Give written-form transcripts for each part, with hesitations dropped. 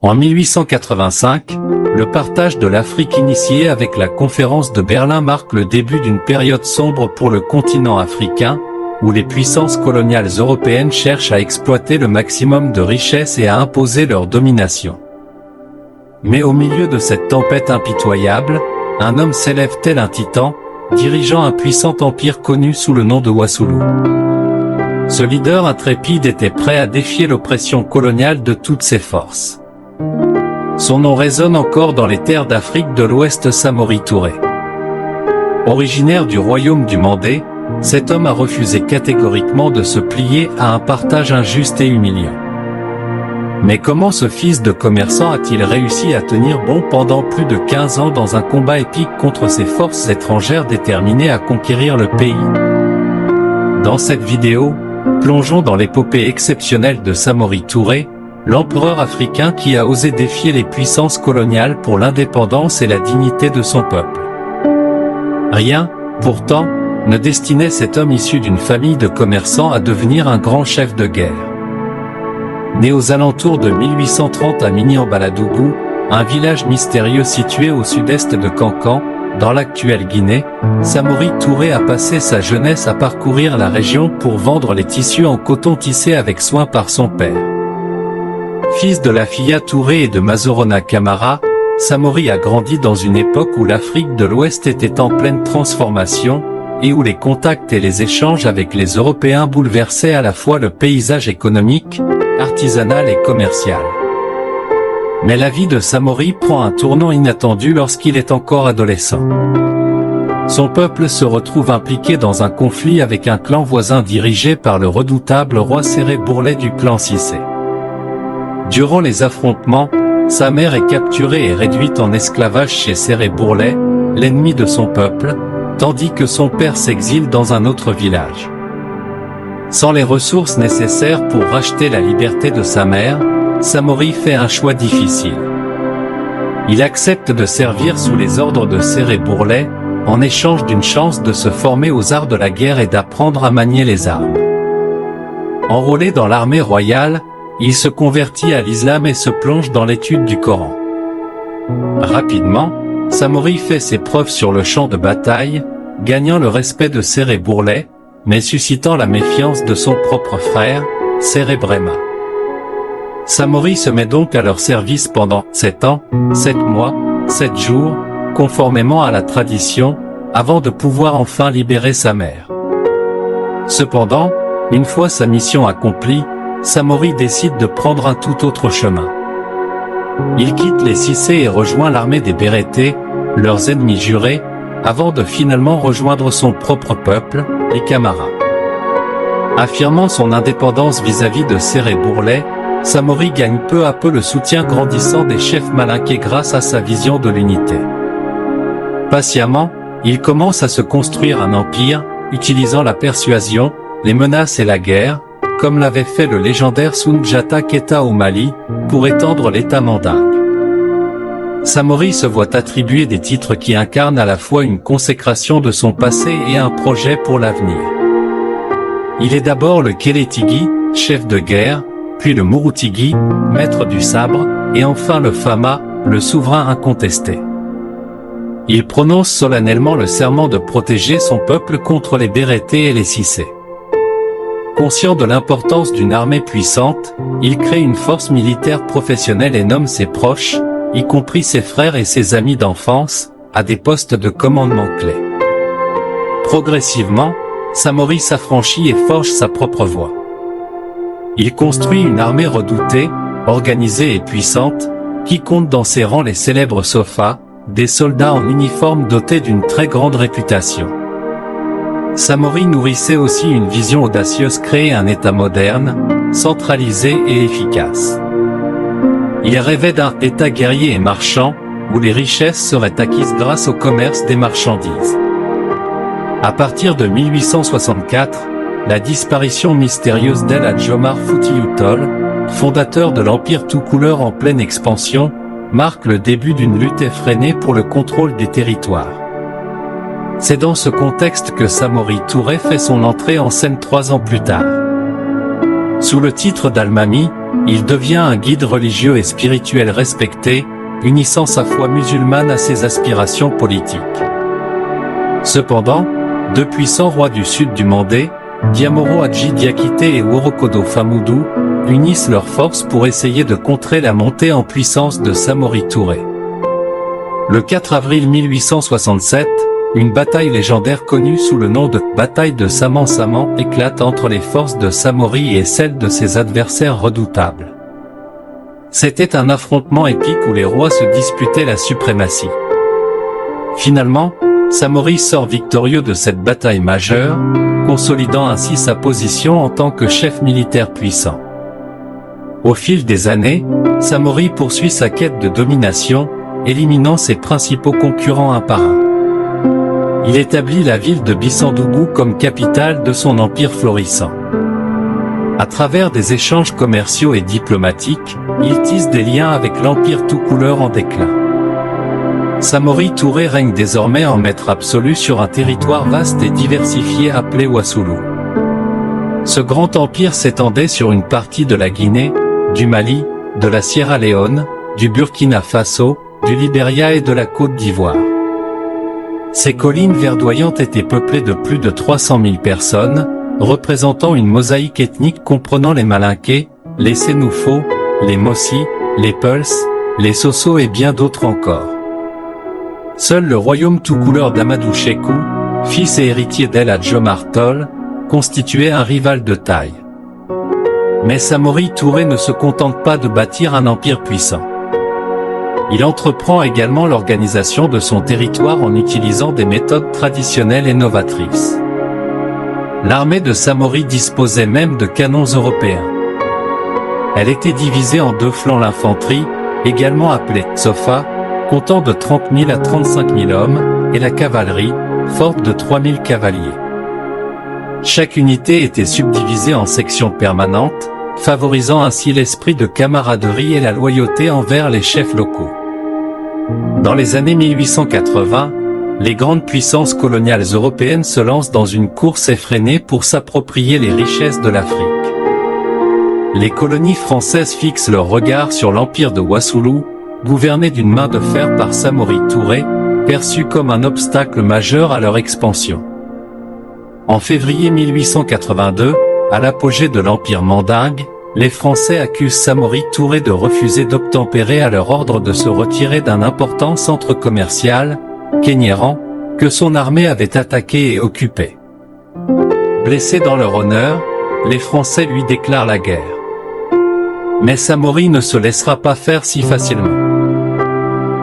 En 1885, le partage de l'Afrique initié avec la conférence de Berlin marque le début d'une période sombre pour le continent africain, où les puissances coloniales européennes cherchent à exploiter le maximum de richesses et à imposer leur domination. Mais au milieu de cette tempête impitoyable, un homme s'élève tel un titan, dirigeant un puissant empire connu sous le nom de Wassoulou. Ce leader intrépide était prêt à défier l'oppression coloniale de toutes ses forces. Son nom résonne encore dans les terres d'Afrique de l'Ouest. Samori Touré. Originaire du royaume du Mandé, cet homme a refusé catégoriquement de se plier à un partage injuste et humiliant. Mais comment ce fils de commerçant a-t-il réussi à tenir bon pendant plus de 15 ans dans un combat épique contre ces forces étrangères déterminées à conquérir le pays? Dans cette vidéo, plongeons dans l'épopée exceptionnelle de Samori Touré, l'empereur africain qui a osé défier les puissances coloniales pour l'indépendance et la dignité de son peuple. Rien, pourtant, ne destinait cet homme issu d'une famille de commerçants à devenir un grand chef de guerre. Né aux alentours de 1830 à Mini-en-Baladougou, un village mystérieux situé au sud-est de Kankan, dans l'actuelle Guinée, Samori Touré a passé sa jeunesse à parcourir la région pour vendre les tissus en coton tissés avec soin par son père. Fils de Lafia Touré et de Mazorona Camara, Samori a grandi dans une époque où l'Afrique de l'Ouest était en pleine transformation, et où les contacts et les échanges avec les Européens bouleversaient à la fois le paysage économique, artisanal et commercial. Mais la vie de Samori prend un tournant inattendu lorsqu'il est encore adolescent. Son peuple se retrouve impliqué dans un conflit avec un clan voisin dirigé par le redoutable roi Séré Bourlé du clan Cissé. Durant les affrontements, sa mère est capturée et réduite en esclavage chez Séré Bourlé, l'ennemi de son peuple, tandis que son père s'exile dans un autre village. Sans les ressources nécessaires pour racheter la liberté de sa mère, Samori fait un choix difficile. Il accepte de servir sous les ordres de Séré Bourlé, en échange d'une chance de se former aux arts de la guerre et d'apprendre à manier les armes. Enrôlé dans l'armée royale, il se convertit à l'islam et se plonge dans l'étude du Coran. Rapidement, Samori fait ses preuves sur le champ de bataille, gagnant le respect de Séré Bourlé, mais suscitant la méfiance de son propre frère, Séré Bréma. Samori se met donc à leur service pendant 7 ans, 7 mois, 7 jours, conformément à la tradition, avant de pouvoir enfin libérer sa mère. Cependant, une fois sa mission accomplie, Samori décide de prendre un tout autre chemin. Il quitte les Cissé et rejoint l'armée des Bérétés, leurs ennemis jurés, avant de finalement rejoindre son propre peuple, les Camara. Affirmant son indépendance vis-à-vis de Séré Bourlé, Samori gagne peu à peu le soutien grandissant des chefs malinqués grâce à sa vision de l'unité. Patiemment, il commence à se construire un empire, utilisant la persuasion, les menaces et la guerre, comme l'avait fait le légendaire Soundjata Keita au Mali, pour étendre l'État mandingue. Samori se voit attribuer des titres qui incarnent à la fois une consécration de son passé et un projet pour l'avenir. Il est d'abord le Kélétigui, chef de guerre, puis le Mouroutigui, maître du sabre, et enfin le Fama, le souverain incontesté. Il prononce solennellement le serment de protéger son peuple contre les Bérétés et les Cissé. Conscient de l'importance d'une armée puissante, il crée une force militaire professionnelle et nomme ses proches, y compris ses frères et ses amis d'enfance, à des postes de commandement clés. Progressivement, Samori s'affranchit et forge sa propre voie. Il construit une armée redoutée, organisée et puissante, qui compte dans ses rangs les célèbres Sofa, des soldats en uniforme dotés d'une très grande réputation. Samori nourrissait aussi une vision audacieuse: créer un État moderne, centralisé et efficace. Il rêvait d'un État guerrier et marchand, où les richesses seraient acquises grâce au commerce des marchandises. À partir de 1864, la disparition mystérieuse d'El Hadj Omar Foutiyou Tall, fondateur de l'empire tout couleur en pleine expansion, marque le début d'une lutte effrénée pour le contrôle des territoires. C'est dans ce contexte que Samori Touré fait son entrée en scène 3 ans plus tard. Sous le titre d'Al-Mami, il devient un guide religieux et spirituel respecté, unissant sa foi musulmane à ses aspirations politiques. Cependant, deux puissants rois du sud du Mandé, Diamoro Hadji Diakité et Worokodo Famoudou, unissent leurs forces pour essayer de contrer la montée en puissance de Samori Touré. Le 4 avril 1867, une bataille légendaire connue sous le nom de « bataille de Saman-Saman » éclate entre les forces de Samori et celles de ses adversaires redoutables. C'était un affrontement épique où les rois se disputaient la suprématie. Finalement, Samori sort victorieux de cette bataille majeure, consolidant ainsi sa position en tant que chef militaire puissant. Au fil des années, Samori poursuit sa quête de domination, éliminant ses principaux concurrents un par un. Il établit la ville de Bissandougou comme capitale de son empire florissant. À travers des échanges commerciaux et diplomatiques, il tisse des liens avec l'empire tout couleur en déclin. Samori Touré règne désormais en maître absolu sur un territoire vaste et diversifié appelé Wassoulou. Ce grand empire s'étendait sur une partie de la Guinée, du Mali, de la Sierra Leone, du Burkina Faso, du Libéria et de la Côte d'Ivoire. Ces collines verdoyantes étaient peuplées de plus de 300 000 personnes, représentant une mosaïque ethnique comprenant les Malinké, les Sénoufos, les Mossi, les Peuls, les Soso et bien d'autres encore. Seul le royaume tout couleur d'Amadou Chekou, fils et héritier d'El Hadj Omar Tol, constituait un rival de taille. Mais Samori Touré ne se contente pas de bâtir un empire puissant. Il entreprend également l'organisation de son territoire en utilisant des méthodes traditionnelles et novatrices. L'armée de Samori disposait même de canons européens. Elle était divisée en deux flancs: l'infanterie, également appelée Sofa, comptant de 30 000 à 35 000 hommes, et la cavalerie, forte de 3 000 cavaliers. Chaque unité était subdivisée en sections permanentes, favorisant ainsi l'esprit de camaraderie et la loyauté envers les chefs locaux. Dans les années 1880, les grandes puissances coloniales européennes se lancent dans une course effrénée pour s'approprier les richesses de l'Afrique. Les colonies françaises fixent leur regard sur l'empire de Wassoulou, gouverné d'une main de fer par Samori Touré, perçu comme un obstacle majeur à leur expansion. En février 1882, à l'apogée de l'empire mandingue, les Français accusent Samori Touré de refuser d'obtempérer à leur ordre de se retirer d'un important centre commercial, Kéniéran, que son armée avait attaqué et occupé. Blessés dans leur honneur, les Français lui déclarent la guerre. Mais Samori ne se laissera pas faire si facilement.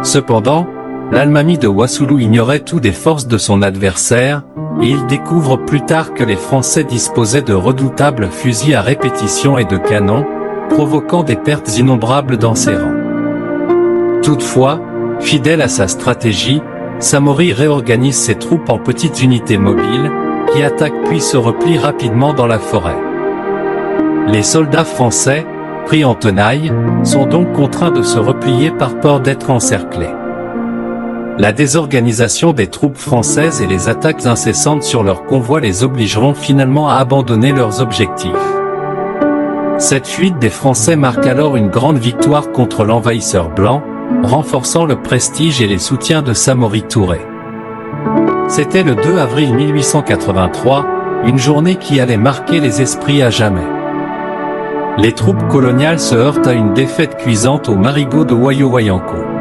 Cependant, l'Almami de Wassoulou ignorait tout des forces de son adversaire, et il découvre plus tard que les Français disposaient de redoutables fusils à répétition et de canons, provoquant des pertes innombrables dans ses rangs. Toutefois, fidèle à sa stratégie, Samori réorganise ses troupes en petites unités mobiles, qui attaquent puis se replient rapidement dans la forêt. Les soldats français, pris en tenaille, sont donc contraints de se replier par peur d'être encerclés. La désorganisation des troupes françaises et les attaques incessantes sur leurs convois les obligeront finalement à abandonner leurs objectifs. Cette fuite des Français marque alors une grande victoire contre l'envahisseur blanc, renforçant le prestige et les soutiens de Samori Touré. C'était le 2 avril 1883, une journée qui allait marquer les esprits à jamais. Les troupes coloniales se heurtent à une défaite cuisante au marigot de Wayo-Wayanko.